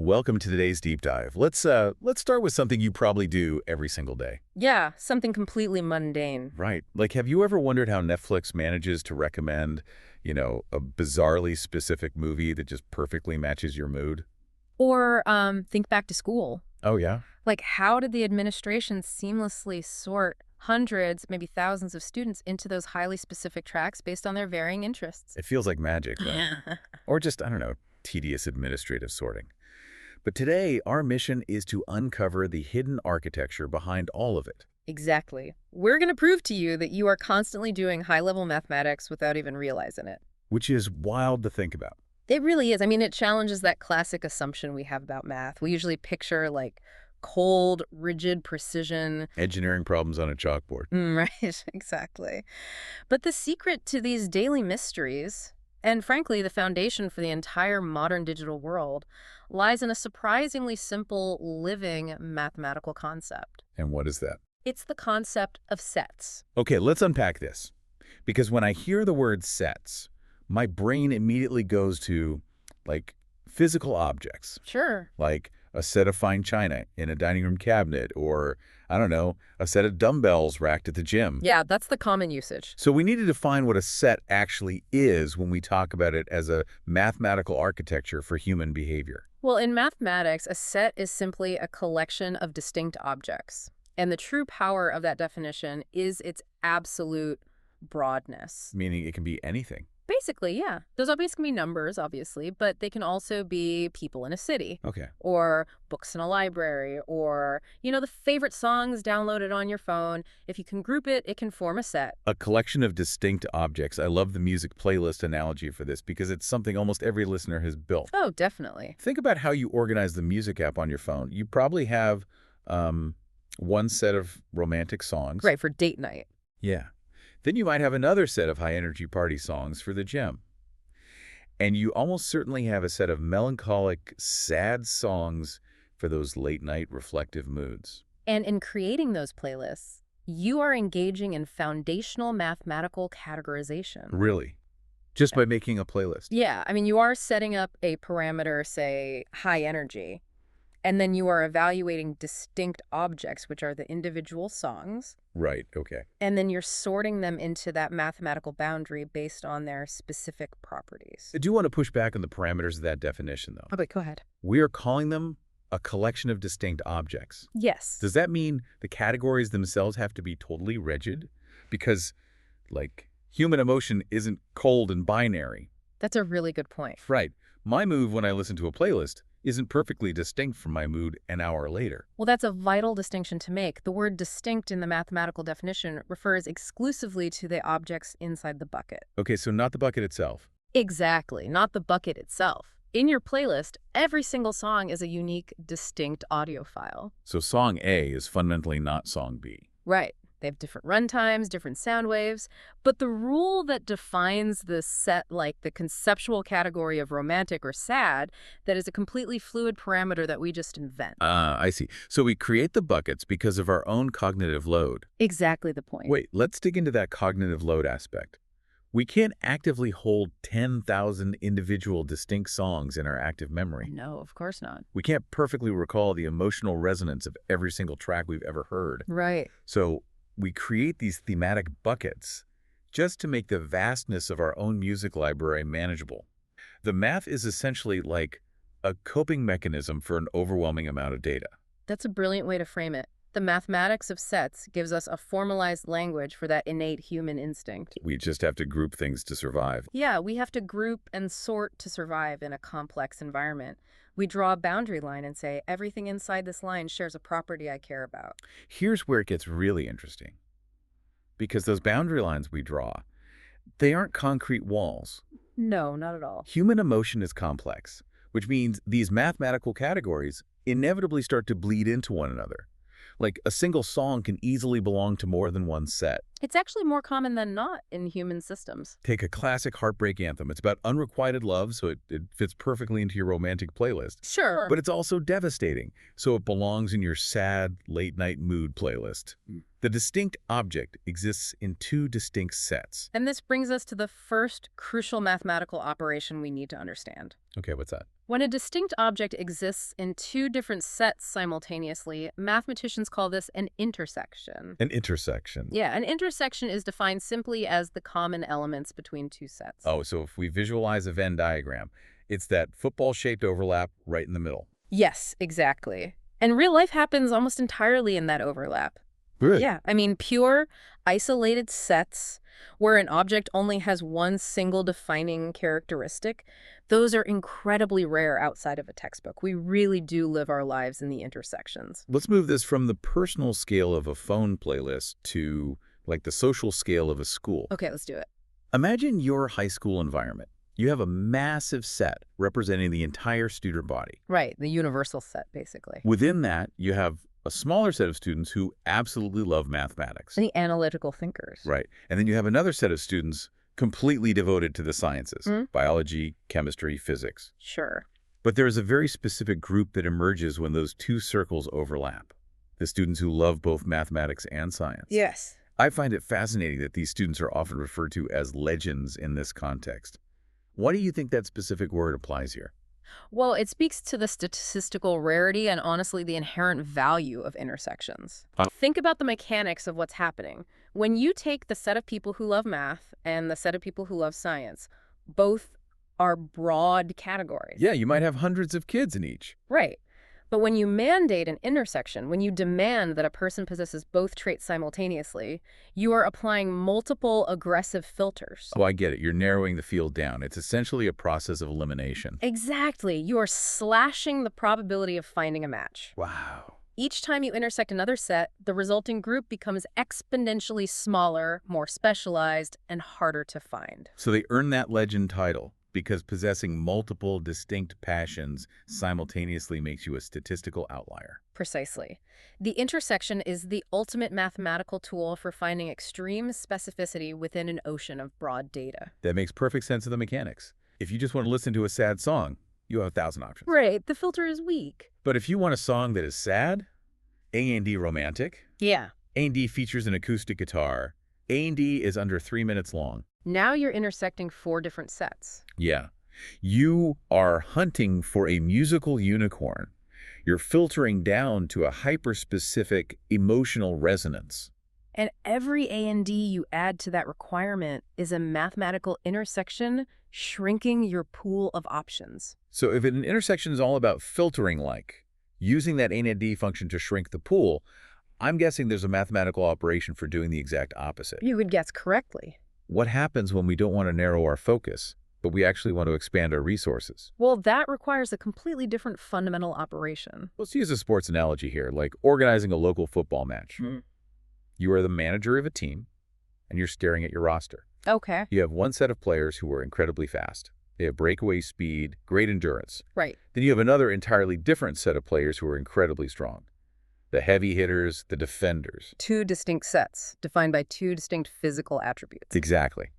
Welcome to today's deep dive. Let's start with something you probably do every single day. Yeah, something completely mundane. Right. Like, have you ever wondered how Netflix manages to recommend, a bizarrely specific movie that just perfectly matches your mood? Or think back to school. Oh, yeah? Like, how did the administration seamlessly sort hundreds, maybe thousands of students into those highly specific tracks based on their varying interests? It feels like magic, though. Or just, I don't know, tedious administrative sorting. But today, our mission is to uncover the hidden architecture behind all of it. Exactly. We're going to prove to you that you are constantly doing high-level mathematics without even realizing it. Which is wild to think about. It really is. I mean, it challenges that classic assumption we have about math. We usually picture, like, cold, rigid precision. Engineering problems on a chalkboard. Right, exactly. But the secret to these daily mysteries, and frankly, the foundation for the entire modern digital world, lies in a surprisingly simple, living mathematical concept. And what is that? It's the concept of sets. Okay, let's unpack this. Because when I hear the word sets, my brain immediately goes to, like, physical objects. Sure. Like a set of fine china in a dining room cabinet, or, I don't know, a set of dumbbells racked at the gym. Yeah, that's the common usage. So we need to define what a set actually is when we talk about it as a mathematical architecture for human behavior. Well, in mathematics, a set is simply a collection of distinct objects. And the true power of that definition is its absolute broadness. Meaning it can be anything. Basically, yeah. Those obviously can be numbers, obviously, but they can also be people in a city. Okay. Or books in a library, or, the favorite songs downloaded on your phone. If you can group it, it can form a set. A collection of distinct objects. I love the music playlist analogy for this because it's something almost every listener has built. Oh, definitely. Think about how you organize the music app on your phone. You probably have one set of romantic songs. Right, for date night. Yeah. Then you might have another set of high-energy party songs for the gym. And you almost certainly have a set of melancholic, sad songs for those late-night reflective moods. And in creating those playlists, you are engaging in foundational mathematical categorization. Really? Just by making a playlist? Yeah, I mean, you are setting up a parameter, say, high energy, and then you are evaluating distinct objects, which are the individual songs. Right, okay. And then you're sorting them into that mathematical boundary based on their specific properties. I do want to push back on the parameters of that definition, though. Oh, but go ahead. We are calling them a collection of distinct objects. Yes. Does that mean the categories themselves have to be totally rigid? Because, like, human emotion isn't cold and binary. That's a really good point. Right. My mood when I listen to a playlist isn't perfectly distinct from my mood an hour later. Well, that's a vital distinction to make. The word distinct in the mathematical definition refers exclusively to the objects inside the bucket. Okay, so not the bucket itself. Exactly, not the bucket itself. In your playlist, every single song is a unique, distinct audio file. So song A is fundamentally not song B. Right. They have different runtimes, different sound waves, but the rule that defines the set, like the conceptual category of romantic or sad, that is a completely fluid parameter that we just invent. I see. So we create the buckets because of our own cognitive load. Exactly the point. Wait, let's dig into that cognitive load aspect. We can't actively hold 10,000 individual distinct songs in our active memory. No, of course not. We can't perfectly recall the emotional resonance of every single track we've ever heard. Right. So we create these thematic buckets just to make the vastness of our own music library manageable. The math is essentially like a coping mechanism for an overwhelming amount of data. That's a brilliant way to frame it. The mathematics of sets gives us a formalized language for that innate human instinct. We just have to group things to survive. Yeah, we have to group and sort to survive in a complex environment. We draw a boundary line and say, everything inside this line shares a property I care about. Here's where it gets really interesting. Because those boundary lines we draw, they aren't concrete walls. No, not at all. Human emotion is complex, which means these mathematical categories inevitably start to bleed into one another. Like a single song can easily belong to more than one set. It's actually more common than not in human systems. Take a classic heartbreak anthem. It's about unrequited love, so it fits perfectly into your romantic playlist. Sure. But it's also devastating, so it belongs in your sad, late-night mood playlist. The distinct object exists in two distinct sets. And this brings us to the first crucial mathematical operation we need to understand. Okay, what's that? When a distinct object exists in two different sets simultaneously, mathematicians call this an intersection. An intersection. Yeah, an intersection is defined simply as the common elements between two sets. Oh, so if we visualize a Venn diagram, it's that football-shaped overlap right in the middle. Yes, exactly. And real life happens almost entirely in that overlap. Good. Yeah, I mean, pure, isolated sets where an object only has one single defining characteristic, those are incredibly rare outside of a textbook. We really do live our lives in the intersections. Let's move this from the personal scale of a phone playlist to, like, the social scale of a school. Okay, let's do it. Imagine your high school environment. You have a massive set representing the entire student body. Right, the universal set, basically. Within that, you have a smaller set of students who absolutely love mathematics. The analytical thinkers. Right. And then you have another set of students completely devoted to the sciences, biology, chemistry, physics. Sure. But there is a very specific group that emerges when those two circles overlap, the students who love both mathematics and science. Yes. I find it fascinating that these students are often referred to as legends in this context. Why do you think that specific word applies here? Well, it speaks to the statistical rarity and honestly the inherent value of intersections. Think about the mechanics of what's happening. When you take the set of people who love math and the set of people who love science, both are broad categories. Yeah, you might have hundreds of kids in each. Right. But when you mandate an intersection, when you demand that a person possesses both traits simultaneously, you are applying multiple aggressive filters. Oh, I get it. You're narrowing the field down. It's essentially a process of elimination. Exactly. You are slashing the probability of finding a match. Wow. Each time you intersect another set, the resulting group becomes exponentially smaller, more specialized, and harder to find. So they earn that legend title because possessing multiple distinct passions simultaneously makes you a statistical outlier. Precisely. The intersection is the ultimate mathematical tool for finding extreme specificity within an ocean of broad data. That makes perfect sense of the mechanics. If you just want to listen to a sad song, you have 1,000 options. Right, the filter is weak. But if you want a song that is sad, A&D romantic, Yeah. A&D features an acoustic guitar, A&D is under 3 minutes long. Now you're intersecting 4 different sets. Yeah. You are hunting for a musical unicorn. You're filtering down to a hyper-specific emotional resonance. And every A&D you add to that requirement is a mathematical intersection shrinking your pool of options. So if an intersection is all about filtering, like using that A&D function to shrink the pool, I'm guessing there's a mathematical operation for doing the exact opposite. You would guess correctly. What happens when we don't want to narrow our focus, but we actually want to expand our resources? Well, that requires a completely different fundamental operation. Let's use a sports analogy here, like organizing a local football match. You are the manager of a team, and you're staring at your roster. Okay. You have one set of players who are incredibly fast. They have breakaway speed, great endurance. Right. Then you have another entirely different set of players who are incredibly strong. The heavy hitters, the defenders. 2 distinct sets, defined by 2 distinct physical attributes. Exactly.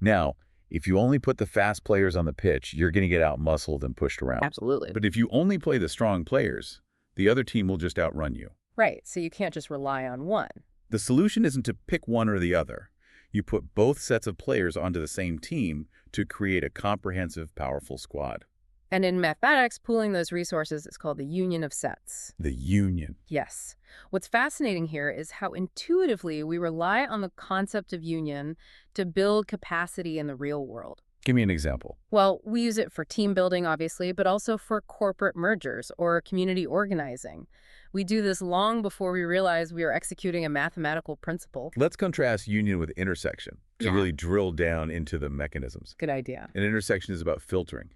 Now, if you only put the fast players on the pitch, you're going to get out-muscled and pushed around. Absolutely. But if you only play the strong players, the other team will just outrun you. Right, so you can't just rely on one. The solution isn't to pick one or the other. You put both sets of players onto the same team to create a comprehensive, powerful squad. And in mathematics, pooling those resources is called the union of sets. The union. Yes. What's fascinating here is how intuitively we rely on the concept of union to build capacity in the real world. Give me an example. Well, we use it for team building, obviously, but also for corporate mergers or community organizing. We do this long before we realize we are executing a mathematical principle. Let's contrast union with intersection to really drill down into the mechanisms. Good idea. An intersection is about filtering.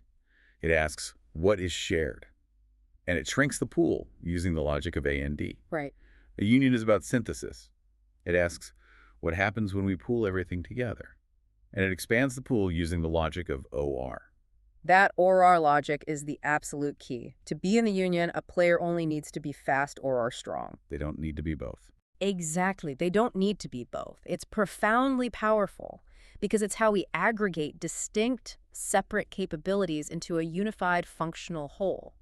It asks, what is shared? And it shrinks the pool using the logic of A&D. Right. A union is about synthesis. It asks, what happens when we pool everything together? And it expands the pool using the logic of OR. That OR logic is the absolute key. To be in the union, a player only needs to be fast or strong. They don't need to be both. Exactly. They don't need to be both. It's profoundly powerful because it's how we aggregate distinct, separate capabilities into a unified functional whole.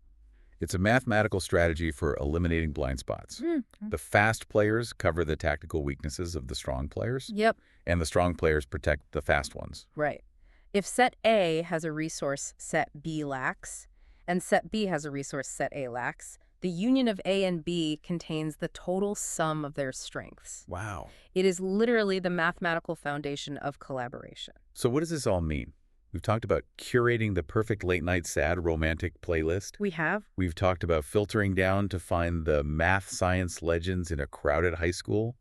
It's a mathematical strategy for eliminating blind spots. Hmm. The fast players cover the tactical weaknesses of the strong players, Yep. and the strong players protect the fast ones. Right. If set A has a resource set B lacks, and set B has a resource set A lacks, the union of A and B contains the total sum of their strengths. Wow. It is literally the mathematical foundation of collaboration. So what does this all mean? We've talked about curating the perfect late-night sad romantic playlist. We have? We've talked about filtering down to find the math science legends in a crowded high school.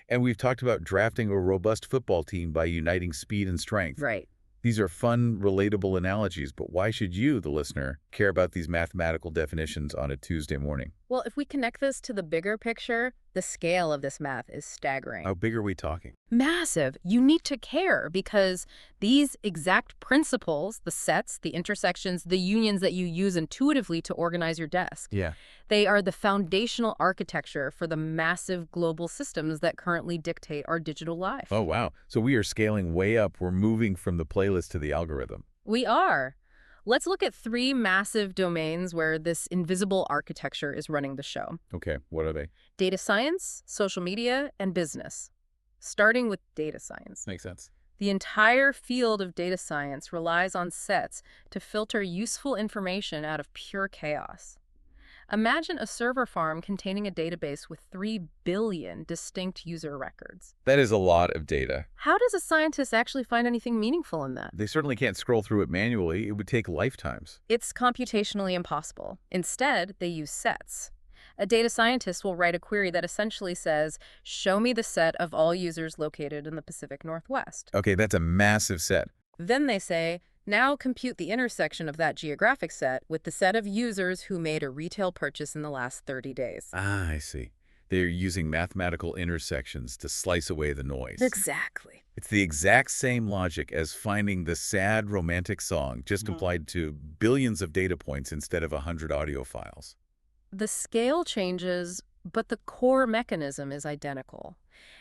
And we've talked about drafting a robust football team by uniting speed and strength. Right. These are fun, relatable analogies, but why should you, the listener, care about these mathematical definitions on a Tuesday morning? Well, if we connect this to the bigger picture, the scale of this math is staggering. How big are we talking? Massive. You need to care because these exact principles, the sets, the intersections, the unions that you use intuitively to organize your desk, Yeah. they are the foundational architecture for the massive global systems that currently dictate our digital life. Oh, wow. So we are scaling way up. We're moving from the playlist to the algorithm. We are. Let's look at 3 massive domains where this invisible architecture is running the show. Okay, what are they? Data science, social media, and business. Starting with data science. Makes sense. The entire field of data science relies on sets to filter useful information out of pure chaos. Imagine a server farm containing a database with 3 billion distinct user records. That is a lot of data. How does a scientist actually find anything meaningful in that? They certainly can't scroll through it manually. It would take lifetimes. It's computationally impossible. Instead, they use sets. A data scientist will write a query that essentially says, show me the set of all users located in the Pacific Northwest. Okay, that's a massive set. Then they say, now compute the intersection of that geographic set with the set of users who made a retail purchase in the last 30 days. Ah, I see. They're using mathematical intersections to slice away the noise. Exactly. It's the exact same logic as finding the sad romantic song, just applied to billions of data points instead of 100 audio files. The scale changes, but the core mechanism is identical.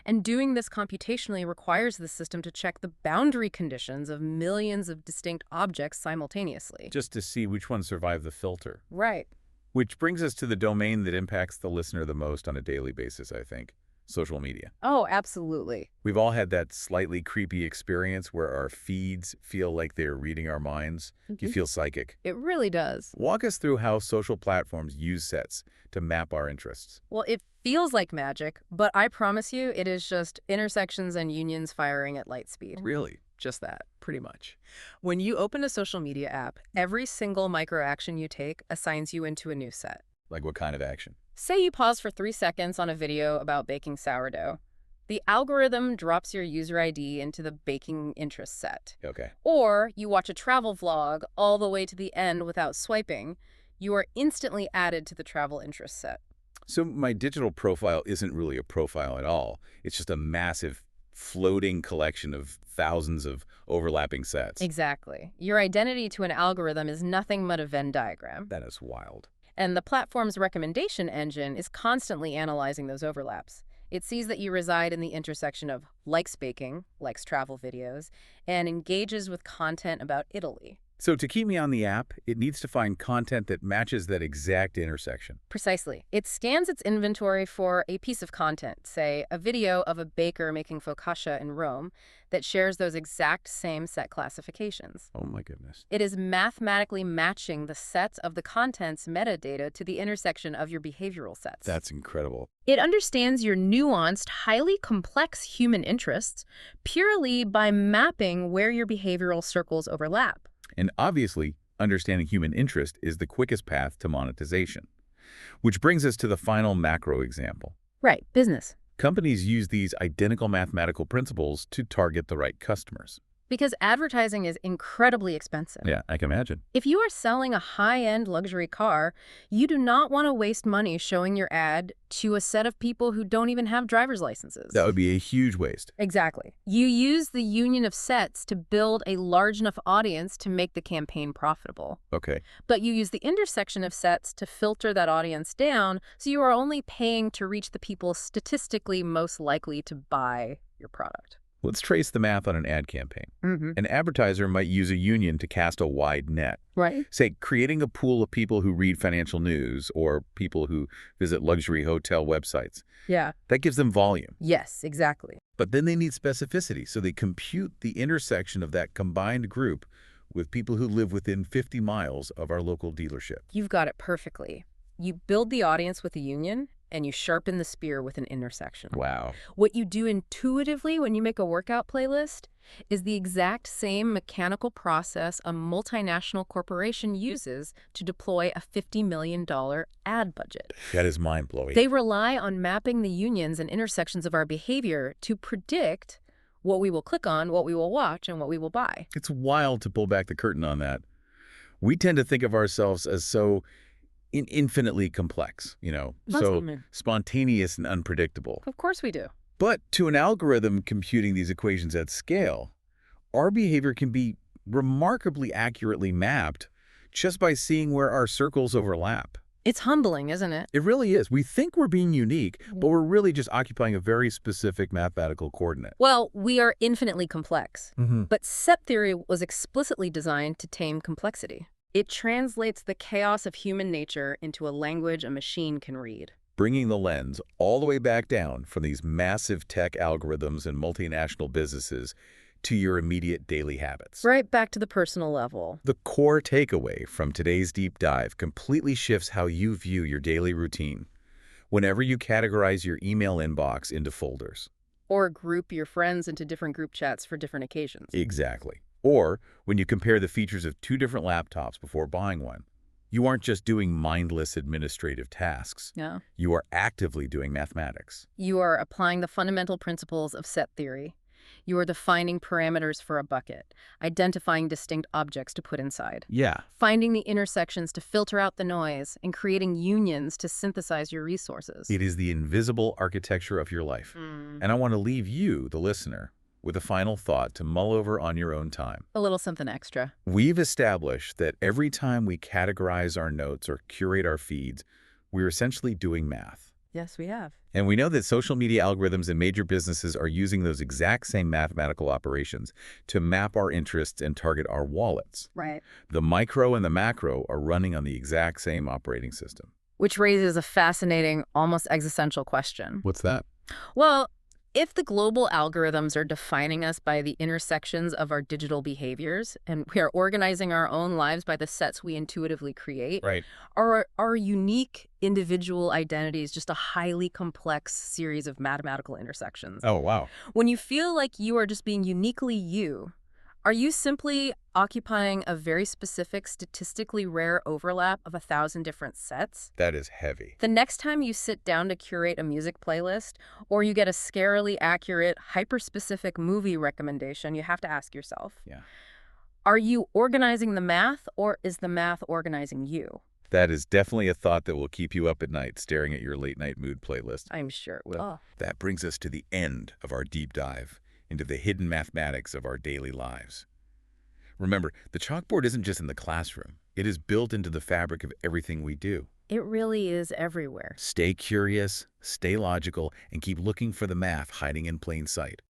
And doing this computationally requires the system to check the boundary conditions of millions of distinct objects simultaneously. Just to see which ones survive the filter. Right. Which brings us to the domain that impacts the listener the most on a daily basis, I think. Social media. Oh, absolutely. We've all had that slightly creepy experience where our feeds feel like they're reading our minds. You feel psychic. It really does. Walk us through how social platforms use sets to map our interests. Well, it feels like magic, but I promise you it is just intersections and unions firing at light speed. Really? Just that, pretty much. When you open a social media app, every single micro-action you take assigns you into a new set. Like what kind of action? Say you pause for 3 seconds on a video about baking sourdough. The algorithm drops your user ID into the baking interest set. Okay. Or you watch a travel vlog all the way to the end without swiping, you are instantly added to the travel interest set. So my digital profile isn't really a profile at all. It's just a massive floating collection of thousands of overlapping sets. Exactly. Your identity to an algorithm is nothing but a Venn diagram. That is wild. And the platform's recommendation engine is constantly analyzing those overlaps. It sees that you reside in the intersection of likes baking, likes travel videos, and engages with content about Italy. So to keep me on the app, it needs to find content that matches that exact intersection. Precisely. It scans its inventory for a piece of content, say a video of a baker making focaccia in Rome, that shares those exact same set classifications. Oh my goodness. It is mathematically matching the sets of the content's metadata to the intersection of your behavioral sets. That's incredible. It understands your nuanced, highly complex human interests purely by mapping where your behavioral circles overlap. And obviously, understanding human interest is the quickest path to monetization. Which brings us to the final macro example. Right, business. Companies use these identical mathematical principles to target the right customers. Because advertising is incredibly expensive. Yeah, I can imagine. If you are selling a high-end luxury car, you do not want to waste money showing your ad to a set of people who don't even have driver's licenses. That would be a huge waste. Exactly. You use the union of sets to build a large enough audience to make the campaign profitable. Okay. But you use the intersection of sets to filter that audience down, so you are only paying to reach the people statistically most likely to buy your product. Let's trace the math on an ad campaign. Mm-hmm. An advertiser might use a union to cast a wide net. Right. Say, creating a pool of people who read financial news or people who visit luxury hotel websites. Yeah. That gives them volume. Yes, exactly. But then they need specificity, so they compute the intersection of that combined group with people who live within 50 miles of our local dealership. You've got it perfectly. You build the audience with a union, and you sharpen the spear with an intersection. Wow. What you do intuitively when you make a workout playlist is the exact same mechanical process a multinational corporation uses to deploy a $50 million ad budget. That is mind-blowing. They rely on mapping the unions and intersections of our behavior to predict what we will click on, what we will watch, and what we will buy. It's wild to pull back the curtain on that. We tend to think of ourselves as so infinitely complex, so spontaneous and unpredictable. Of course we do. But to an algorithm computing these equations at scale, our behavior can be remarkably accurately mapped just by seeing where our circles overlap. It's humbling, isn't it? It really is. We think we're being unique, but we're really just occupying a very specific mathematical coordinate. Well, we are infinitely complex, Mm-hmm. but set theory was explicitly designed to tame complexity. It translates the chaos of human nature into a language a machine can read. Bringing the lens all the way back down from these massive tech algorithms and multinational businesses to your immediate daily habits. Right back to the personal level. The core takeaway from today's deep dive completely shifts how you view your daily routine whenever you categorize your email inbox into folders. Or group your friends into different group chats for different occasions. Exactly. Or when you compare the features of two different laptops before buying one. You aren't just doing mindless administrative tasks. Yeah. You are actively doing mathematics. You are applying the fundamental principles of set theory. You are defining parameters for a bucket, identifying distinct objects to put inside, Yeah. finding the intersections to filter out the noise, and creating unions to synthesize your resources. It is the invisible architecture of your life. And I want to leave you, the listener, with a final thought to mull over on your own time. A little something extra. We've established that every time we categorize our notes or curate our feeds, we're essentially doing math. Yes, we have. And we know that social media algorithms and major businesses are using those exact same mathematical operations to map our interests and target our wallets. Right. The micro and the macro are running on the exact same operating system. Which raises a fascinating, almost existential question. What's that? Well, if the global algorithms are defining us by the intersections of our digital behaviors, and we are organizing our own lives by the sets we intuitively create, Right. are our unique individual identities just a highly complex series of mathematical intersections? Oh, wow. When you feel like you are just being uniquely you, are you simply occupying a very specific, statistically rare overlap of 1,000 different sets? That is heavy. The next time you sit down to curate a music playlist, or you get a scarily accurate, hyper-specific movie recommendation, you have to ask yourself, Yeah. are you organizing the math, or is the math organizing you? That is definitely a thought that will keep you up at night staring at your late-night mood playlist. I'm sure it will. Well, that brings us to the end of our deep dive into the hidden mathematics of our daily lives. Remember, the chalkboard isn't just in the classroom. It is built into the fabric of everything we do. It really is everywhere. Stay curious, stay logical, and keep looking for the math hiding in plain sight.